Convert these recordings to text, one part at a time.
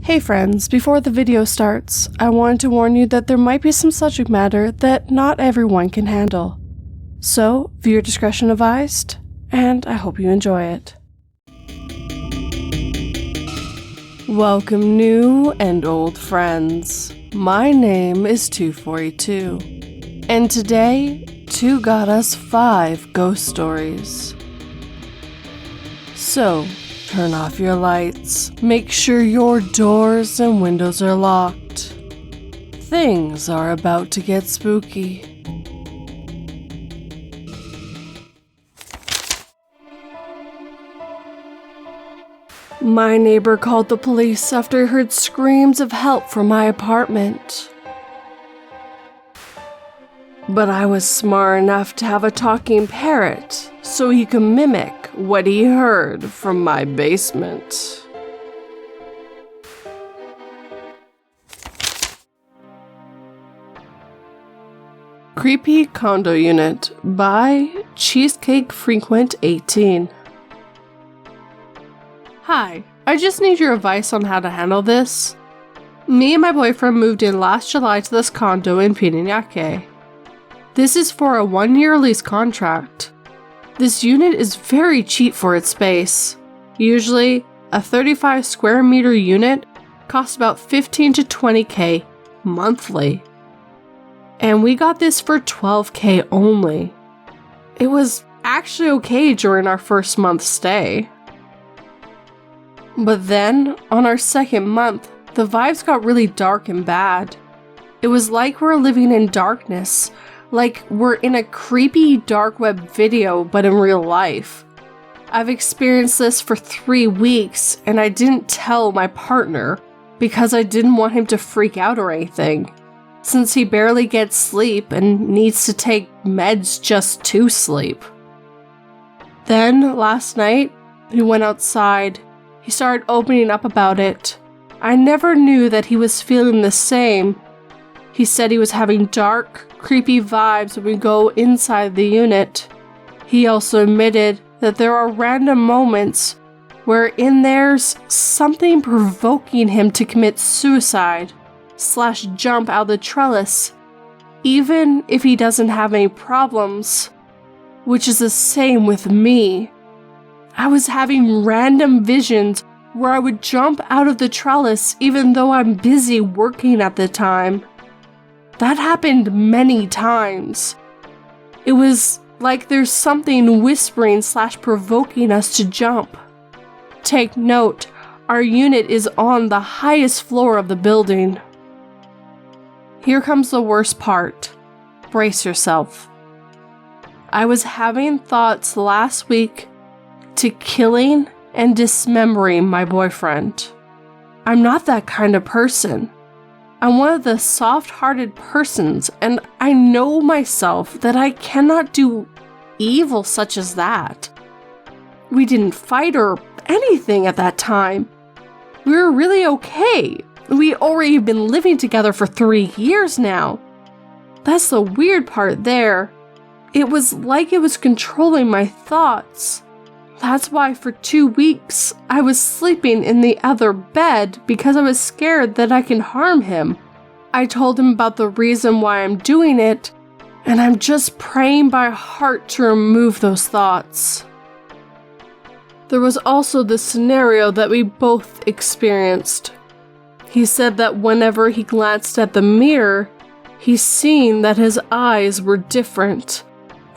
Hey friends, before the video starts, I wanted to warn you that there might be some subject matter that not everyone can handle. So, viewer discretion advised, and I hope you enjoy it. Welcome new and old friends. My name is 242, and today, 2 got us 5 ghost stories. So, turn off your lights, make sure your doors and windows are locked. Things are about to get spooky. My neighbor called the police after he heard screams of help from my apartment. But I was smart enough to have a talking parrot so he could mimic what he heard from my basement. Creepy Condo Unit by Cheesecake Frequent 18. Hi, I just need your advice on how to handle this. Me and my boyfriend moved in last July to this condo in Pinto. This is for a 1-year lease contract. This unit is very cheap for its space. Usually, a 35 square meter unit costs about $15 to $20K monthly. And we got this for $12K only. It was actually okay during our first month stay. But then, on our second month, the vibes got really dark and bad. It was like we're living in darkness. Like we're in a creepy dark web video, but in real life. I've experienced this for 3 weeks, and I didn't tell my partner because I didn't want him to freak out or anything, since he barely gets sleep and needs to take meds just to sleep. Then, last night, he went outside. He started opening up about it. I never knew that he was feeling the same. He said he was having dark, creepy vibes when we go inside the unit. He also admitted that there are random moments where there's something provoking him to commit suicide / jump out the trellis, even if he doesn't have any problems, which is the same with me. I was having random visions where I would jump out of the trellis even though I'm busy working at the time. That happened many times. It was like there's something whispering / provoking us to jump. Take note, our unit is on the highest floor of the building. Here comes the worst part. Brace yourself. I was having thoughts last week to killing and dismembering my boyfriend. I'm not that kind of person. I'm one of the soft-hearted persons, and I know myself that I cannot do evil such as that. We didn't fight or anything at that time. We were really okay. We already been living together for 3 years now. That's the weird part there. It was like it was controlling my thoughts. That's why for 2 weeks, I was sleeping in the other bed because I was scared that I can harm him. I told him about the reason why I'm doing it, and I'm just praying by heart to remove those thoughts. There was also the scenario that we both experienced. He said that whenever he glanced at the mirror, he seen that his eyes were different,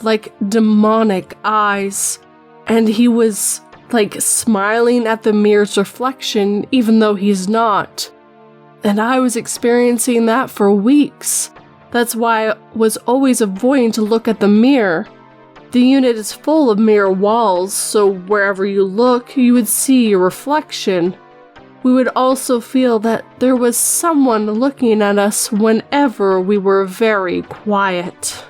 like demonic eyes. And he was, like, smiling at the mirror's reflection, even though he's not. And I was experiencing that for weeks. That's why I was always avoiding to look at the mirror. The unit is full of mirror walls, so wherever you look, you would see your reflection. We would also feel that there was someone looking at us whenever we were very quiet.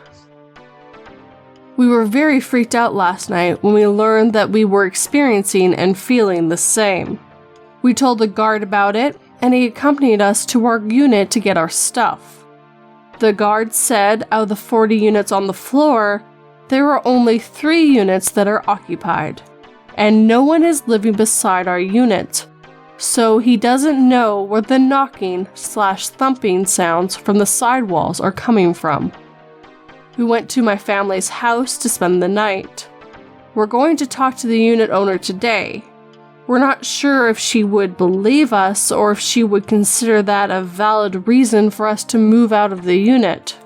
We were very freaked out last night when we learned that we were experiencing and feeling the same. We told the guard about it, and he accompanied us to our unit to get our stuff. The guard said out of the 40 units on the floor, there are only 3 units that are occupied, and no one is living beside our unit, so he doesn't know where the knocking/thumping sounds from the sidewalls are coming from. We went to my family's house to spend the night. We're going to talk to the unit owner today. We're not sure if she would believe us or if she would consider that a valid reason for us to move out of the unit.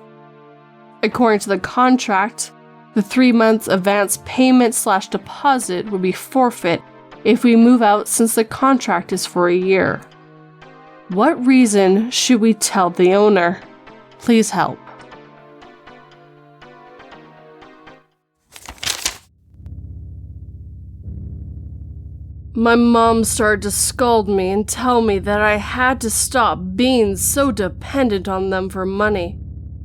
According to the contract, the 3 months advance payment/deposit would be forfeit if we move out since the contract is for a year. What reason should we tell the owner? Please help. My mom started to scold me and tell me that I had to stop being so dependent on them for money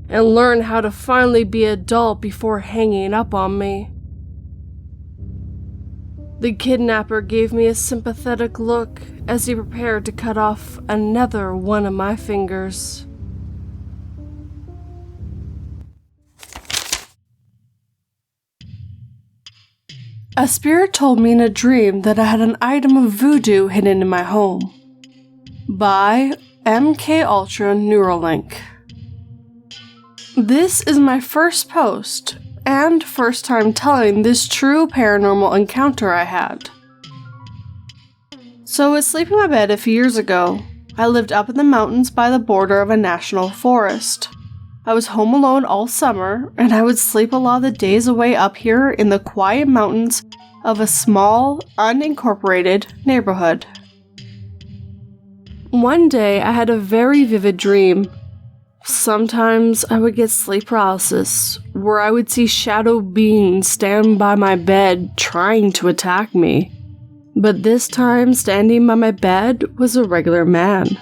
and learn how to finally be adult before hanging up on me. The kidnapper gave me a sympathetic look as he prepared to cut off another one of my fingers. A spirit told me in a dream that I had an item of voodoo hidden in my home. By MK-Ultra-neuralink. This is my first post, and first time telling this true paranormal encounter I had. So asleep in my bed a few years ago, I lived up in the mountains by the border of a national forest. I was home alone all summer, and I would sleep a lot of the days away up here in the quiet mountains of a small, unincorporated neighborhood. One day, I had a very vivid dream. Sometimes I would get sleep paralysis, where I would see shadow beings stand by my bed trying to attack me. But this time, standing by my bed was a regular man.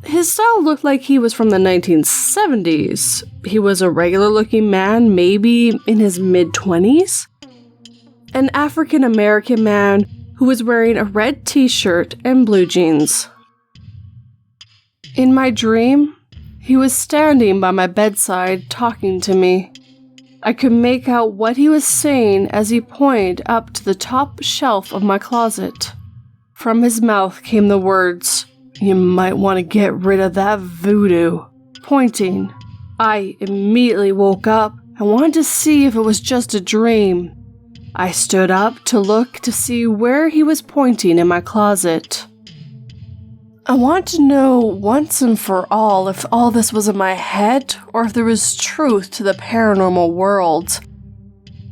His style looked like he was from the 1970s. He was a regular-looking man, maybe in his mid-20s. An African-American man who was wearing a red t-shirt and blue jeans. In my dream, he was standing by my bedside talking to me. I could make out what he was saying as he pointed up to the top shelf of my closet. From his mouth came the words, "You might want to get rid of that voodoo," pointing. I immediately woke up and wanted to see if it was just a dream. I stood up to look to see where he was pointing in my closet. I want to know once and for all if all this was in my head or if there was truth to the paranormal world.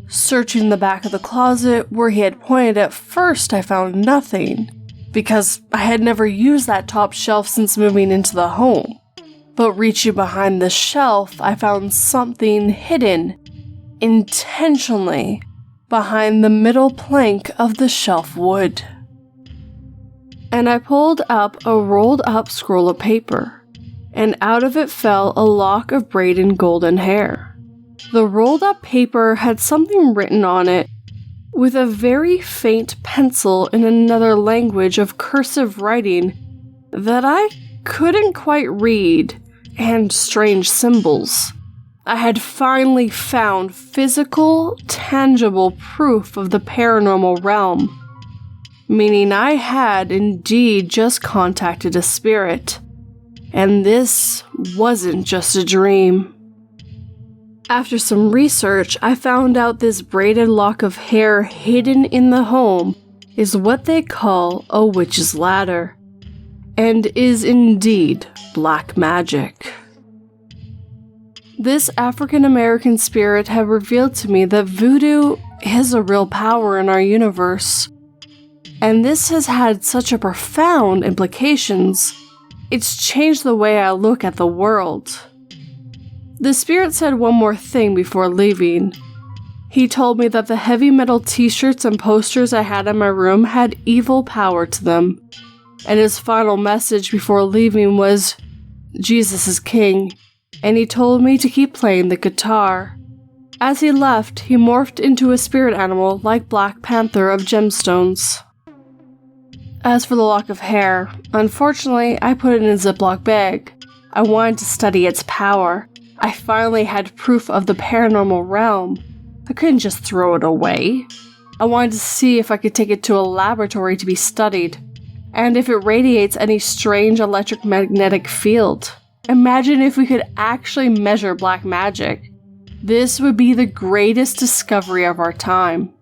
Searching the back of the closet where he had pointed at first, I found nothing, because I had never used that top shelf since moving into the home. But reaching behind the shelf, I found something hidden, intentionally, behind the middle plank of the shelf wood. And I pulled up a rolled up scroll of paper, and out of it fell a lock of braided golden hair. The rolled up paper had something written on it with a very faint pencil in another language of cursive writing that I couldn't quite read, and strange symbols. I had finally found physical, tangible proof of the paranormal realm, meaning I had indeed just contacted a spirit, and this wasn't just a dream. After some research, I found out this braided lock of hair hidden in the home is what they call a witch's ladder, and is indeed black magic. This African-American spirit had revealed to me that voodoo is a real power in our universe, and this has had such a profound implications. It's changed the way I look at the world. The spirit said one more thing before leaving. He told me that the heavy metal t-shirts and posters I had in my room had evil power to them, and his final message before leaving was, "Jesus is King," and he told me to keep playing the guitar. As he left, he morphed into a spirit animal like Black Panther of gemstones. As for the lock of hair, unfortunately, I put it in a Ziploc bag. I wanted to study its power. I finally had proof of the paranormal realm. I couldn't just throw it away. I wanted to see if I could take it to a laboratory to be studied. and if it radiates any strange electromagnetic field. Imagine if we could actually measure black magic. This would be the greatest discovery of our time.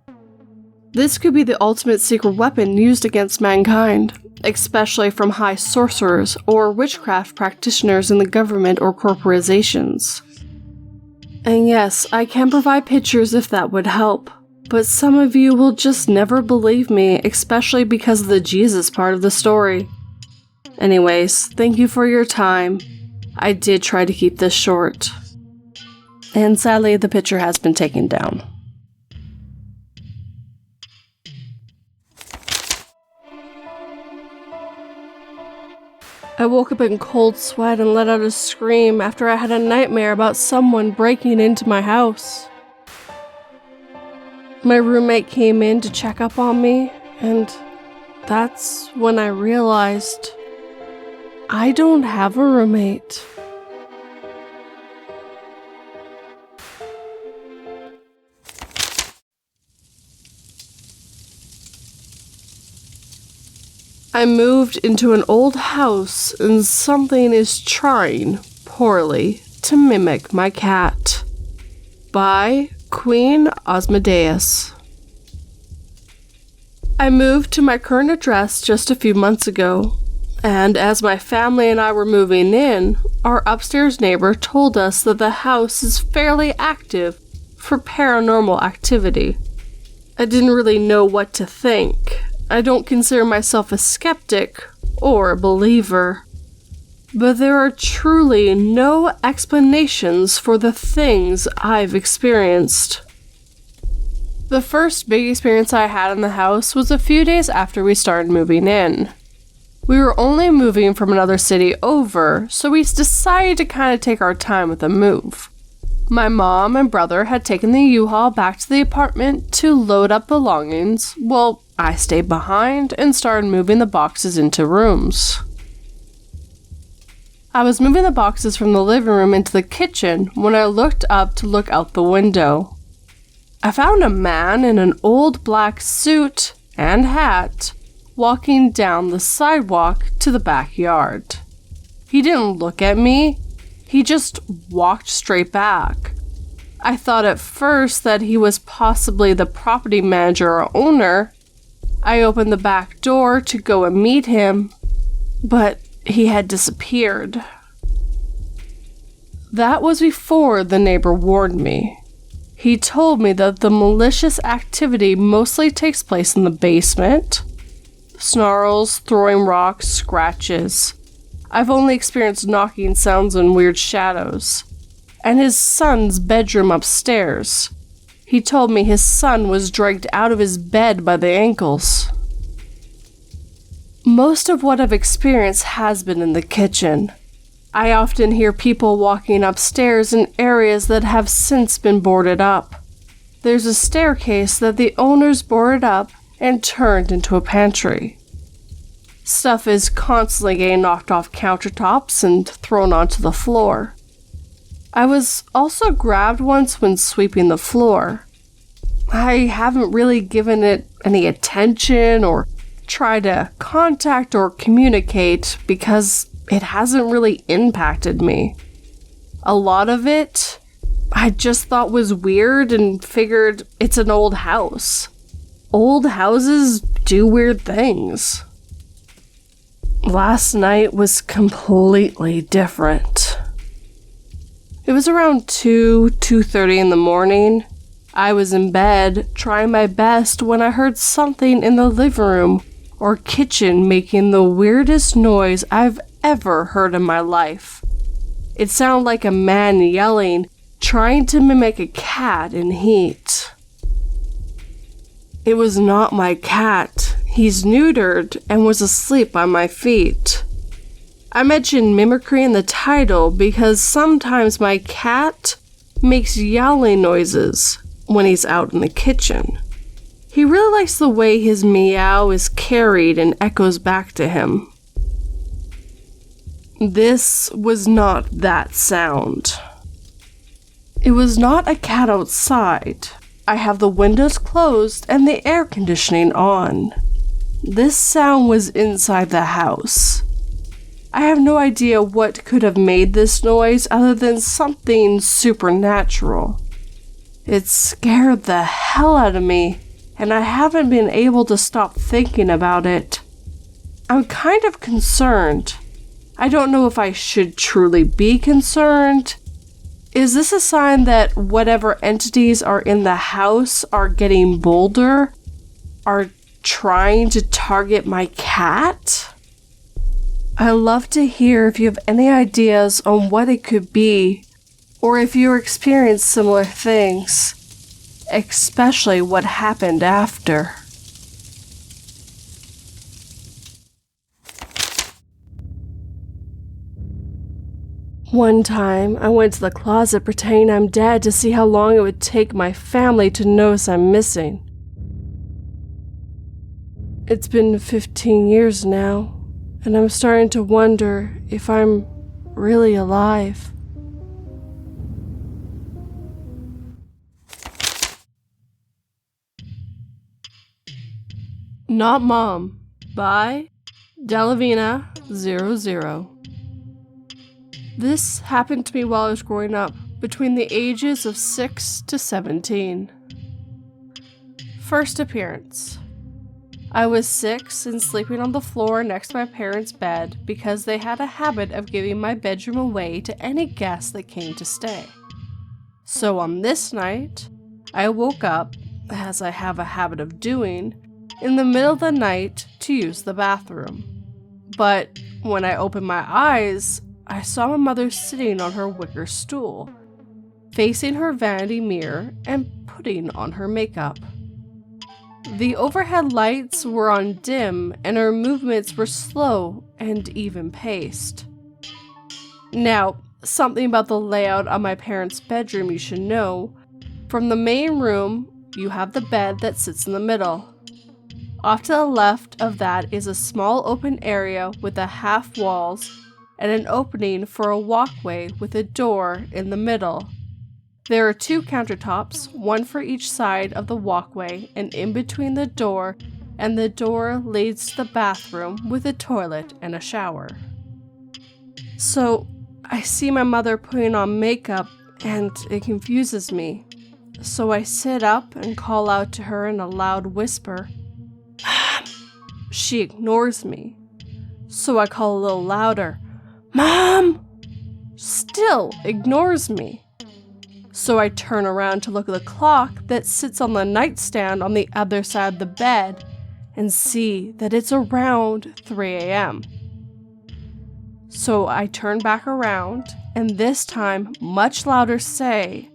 This could be the ultimate secret weapon used against mankind, especially from high sorcerers or witchcraft practitioners in the government or corporations. And yes, I can provide pictures if that would help, but some of you will just never believe me, especially because of the Jesus part of the story. Anyways, thank you for your time. I did try to keep this short. And sadly, the picture has been taken down. I woke up in cold sweat and let out a scream after I had a nightmare about someone breaking into my house. My roommate came in to check up on me, and that's when I realized I don't have a roommate. I moved into an old house and something is trying, poorly, to mimic my cat. By QueenOzymandias. I moved to my current address just a few months ago, and as my family and I were moving in, our upstairs neighbor told us that the house is fairly active for paranormal activity. I didn't really know what to think. I don't consider myself a skeptic or a believer, but there are truly no explanations for the things I've experienced. The first big experience I had in the house was a few days after we started moving in. We were only moving from another city over, so we decided to kind of take our time with the move. My mom and brother had taken the U-Haul back to the apartment to load up belongings, while I stayed behind and started moving the boxes into rooms. I was moving the boxes from the living room into the kitchen when I looked up to look out the window. I found a man in an old black suit and hat walking down the sidewalk to the backyard. He didn't look at me, he just walked straight back. I thought at first that he was possibly the property manager or owner. I opened the back door to go and meet him, but he had disappeared. That was before the neighbor warned me. He told me that the malicious activity mostly takes place in the basement. Snarls, throwing rocks, scratches. I've only experienced knocking sounds and weird shadows. And his son's bedroom upstairs. He told me his son was dragged out of his bed by the ankles. Most of what I've experienced has been in the kitchen. I often hear people walking upstairs in areas that have since been boarded up. There's a staircase that the owners boarded up and turned into a pantry. Stuff is constantly getting knocked off countertops and thrown onto the floor. I was also grabbed once when sweeping the floor. I haven't really given it any attention or tried to contact or communicate because it hasn't really impacted me. A lot of it I just thought was weird and figured it's an old house. Old houses do weird things. Last night was completely different. It was around 2:30 in the morning. I was in bed, trying my best, when I heard something in the living room or kitchen making the weirdest noise I've ever heard in my life. It sounded like a man yelling, trying to mimic a cat in heat. It was not my cat. He's neutered and was asleep by my feet. I mentioned mimicry in the title because sometimes my cat makes yowling noises when he's out in the kitchen. He really likes the way his meow is carried and echoes back to him. This was not that sound. It was not a cat outside. I have the windows closed and the air conditioning on. this sound was inside the house. I have no idea what could have made this noise other than something supernatural. It scared the hell out of me, and I haven't been able to stop thinking about it. I'm kind of concerned. I don't know if I should truly be concerned. Is this a sign that whatever entities are in the house are getting bolder? Are trying to target my cat? I love to hear if you have any ideas on what it could be, or if you experienced similar things, especially what happened after. One time, I went to the closet pretending I'm dead to see how long it would take my family to notice I'm missing. It's been 15 years now, and I'm starting to wonder if I'm really alive. Not Mom by daeldolev 00. This happened to me while I was growing up, between the ages of 6 to 17. First appearance. I was 6 and sleeping on the floor next to my parents' bed because they had a habit of giving my bedroom away to any guest that came to stay. So on this night, I woke up, as I have a habit of doing, in the middle of the night to use the bathroom. But when I opened my eyes, I saw my mother sitting on her wicker stool, facing her vanity mirror and putting on her makeup. The overhead lights were on dim and her movements were slow and even-paced. Now, something about the layout of my parents' bedroom you should know. From the main room, you have the bed that sits in the middle. Off to the left of that is a small open area with a half walls and an opening for a walkway with a door in the middle. There are 2 countertops, one for each side of the walkway, and in between the door and the door leads to the bathroom with a toilet and a shower. So, I see my mother putting on makeup and it confuses me. So I sit up and call out to her in a loud whisper. She ignores me. So I call a little louder. Mom! Still ignores me. So I turn around to look at the clock that sits on the nightstand on the other side of the bed and see that it's around 3 a.m. So I turn back around and this time much louder say,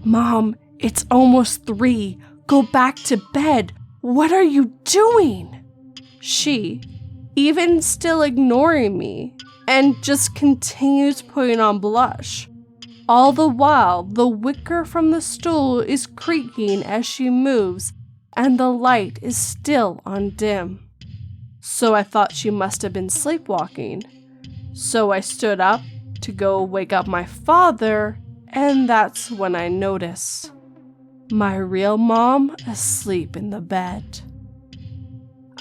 Mom, it's almost 3. Go back to bed. What are you doing? She, even still ignoring me, and just continues putting on blush. All the while, the wicker from the stool is creaking as she moves, and the light is still on dim. So I thought she must have been sleepwalking. So I stood up to go wake up my father, and that's when I notice my real mom asleep in the bed.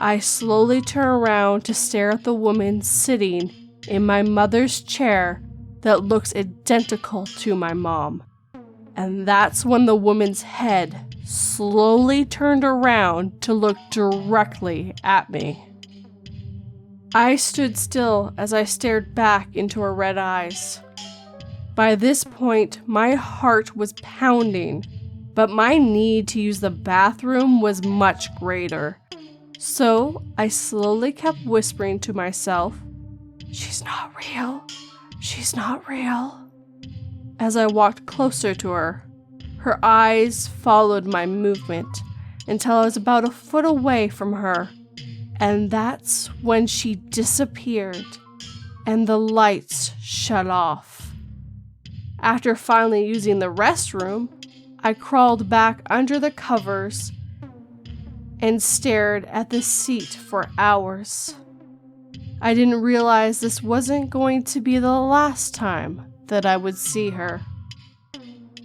I slowly turn around to stare at the woman sitting in my mother's chair that looks identical to my mom. And that's when the woman's head slowly turned around to look directly at me. I stood still as I stared back into her red eyes. By this point, my heart was pounding, but my need to use the bathroom was much greater. So I slowly kept whispering to myself, "She's not real. She's not real." As I walked closer to her, her eyes followed my movement until I was about a foot away from her, and that's when she disappeared and the lights shut off. After finally using the restroom, I crawled back under the covers and stared at the seat for hours. I didn't realize this wasn't going to be the last time that I would see her.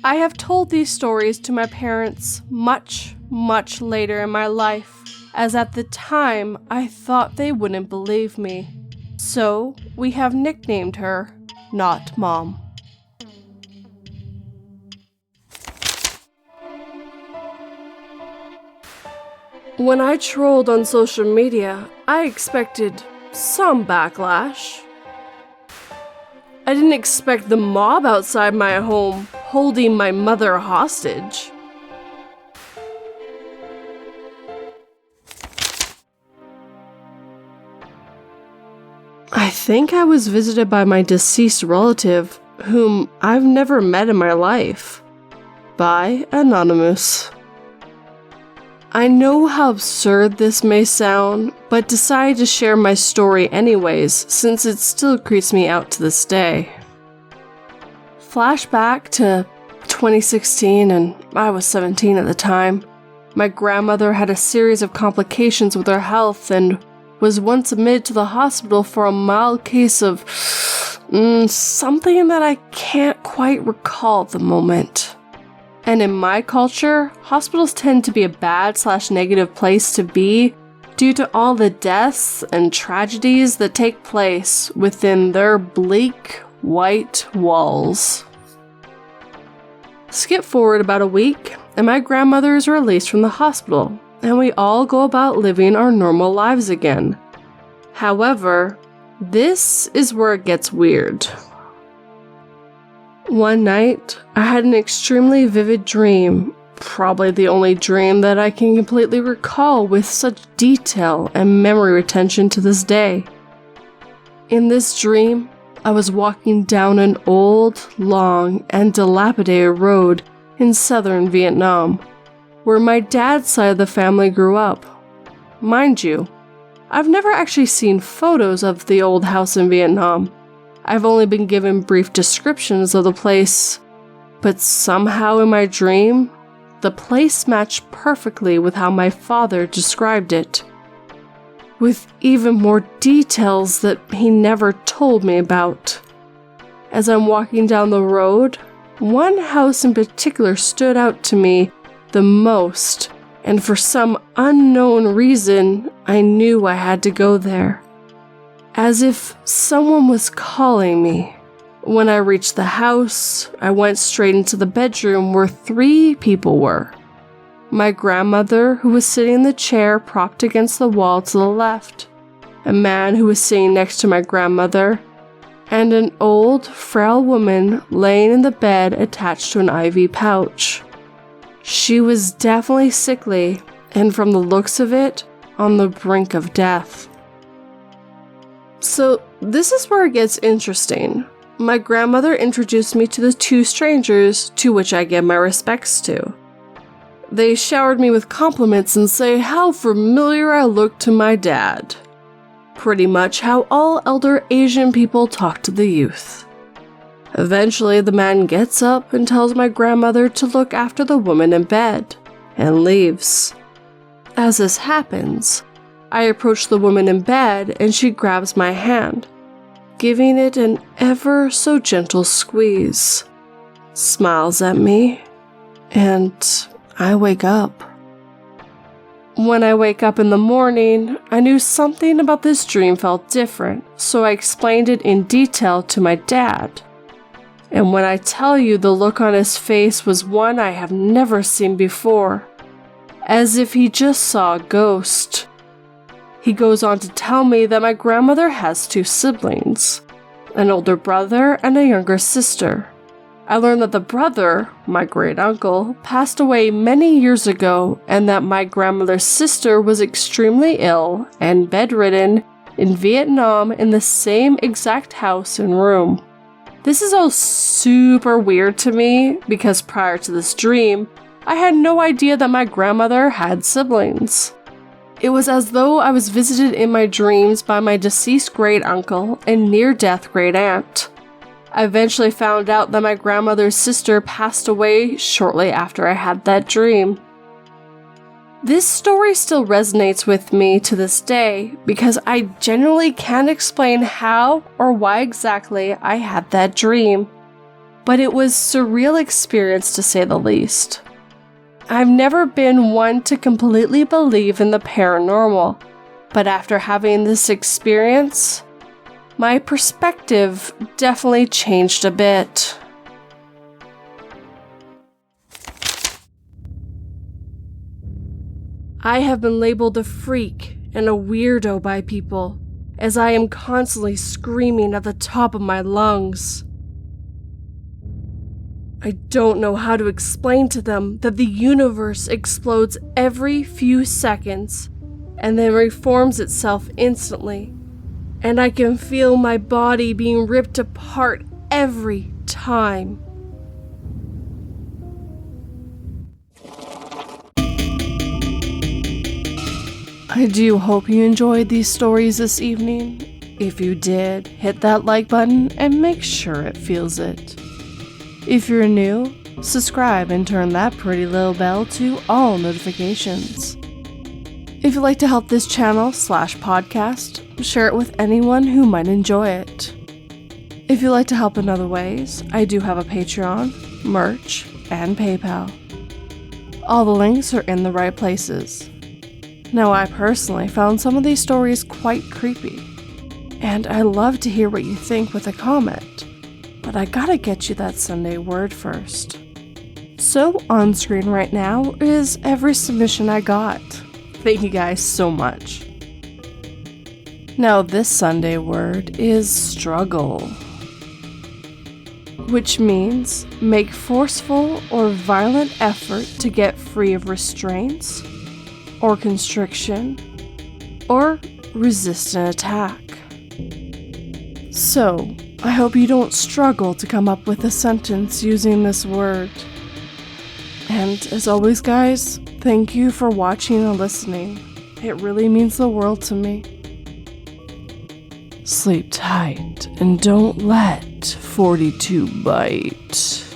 I have told these stories to my parents much, much later in my life, as at the time I thought they wouldn't believe me. So we have nicknamed her Not Mom. When I trolled on social media, I expected some backlash. I didn't expect the mob outside my home holding my mother hostage. I think I was visited by my deceased relative, whom I've never met in my life, by Anonymoose. I know how absurd this may sound, but decided to share my story anyways, since it still creeps me out to this day. Flashback to 2016, and I was 17 at the time. My grandmother had a series of complications with her health and was once admitted to the hospital for a mild case of something that I can't quite recall at the moment. And in my culture, hospitals tend to be a bad/negative place to be due to all the deaths and tragedies that take place within their bleak, white walls. Skip forward about a week, and my grandmother is released from the hospital, and we all go about living our normal lives again. However, this is where it gets weird. One night, I had an extremely vivid dream, probably the only dream that I can completely recall with such detail and memory retention to this day. In this dream, I was walking down an old, long, and dilapidated road in southern Vietnam, where my dad's side of the family grew up. Mind you, I've never actually seen photos of the old house in Vietnam. I've only been given brief descriptions of the place, but somehow in my dream, the place matched perfectly with how my father described it, with even more details that he never told me about. As I'm walking down the road, one house in particular stood out to me the most, and for some unknown reason, I knew I had to go there. As if someone was calling me. When I reached the house, I went straight into the bedroom where 3 people were. My grandmother, who was sitting in the chair propped against the wall to the left, a man who was sitting next to my grandmother, and an old, frail woman laying in the bed attached to an IV pouch. She was definitely sickly, and from the looks of it, on the brink of death. So, this is where it gets interesting. My grandmother introduced me to the 2 strangers to which I give my respects to. They showered me with compliments and say how familiar I looked to my dad. Pretty much how all elder Asian people talk to the youth. Eventually, the man gets up and tells my grandmother to look after the woman in bed, and leaves. As this happens, I approach the woman in bed and she grabs my hand, giving it an ever so gentle squeeze, smiles at me, and I wake up. When I wake up in the morning, I knew something about this dream felt different, so I explained it in detail to my dad. And when I tell you the look on his face was one I have never seen before, as if he just saw a ghost. He goes on to tell me that my grandmother has 2 siblings, an older brother and a younger sister. I learned that the brother, my great-uncle, passed away many years ago, and that my grandmother's sister was extremely ill and bedridden in Vietnam in the same exact house and room. This is all super weird to me because prior to this dream, I had no idea that my grandmother had siblings. It was as though I was visited in my dreams by my deceased great-uncle and near-death great-aunt. I eventually found out that my grandmother's sister passed away shortly after I had that dream. This story still resonates with me to this day because I genuinely can't explain how or why exactly I had that dream, but it was a surreal experience to say the least. I've never been one to completely believe in the paranormal, but after having this experience, my perspective definitely changed a bit. I have been labeled a freak and a weirdo by people, as I am constantly screaming at the top of my lungs. I don't know how to explain to them that the universe explodes every few seconds and then reforms itself instantly, and I can feel my body being ripped apart every time. I do hope you enjoyed these stories this evening. If you did, hit that like button and make sure it feels it. If you're new, subscribe and turn that pretty little bell to all notifications. If you'd like to help this channel / podcast, share it with anyone who might enjoy it. If you'd like to help in other ways, I do have a Patreon, merch, and PayPal. All the links are in the right places. Now, I personally found some of these stories quite creepy, and I love to hear what you think with a comment, but I gotta get you that Sunday word first. So on screen right now is every submission I got. Thank you guys so much. Now this Sunday word is struggle, which means make forceful or violent effort to get free of restraints or constriction or resist an attack. So, I hope you don't struggle to come up with a sentence using this word. And as always, guys, thank you for watching and listening. It really means the world to me. Sleep tight and don't let 42 bite.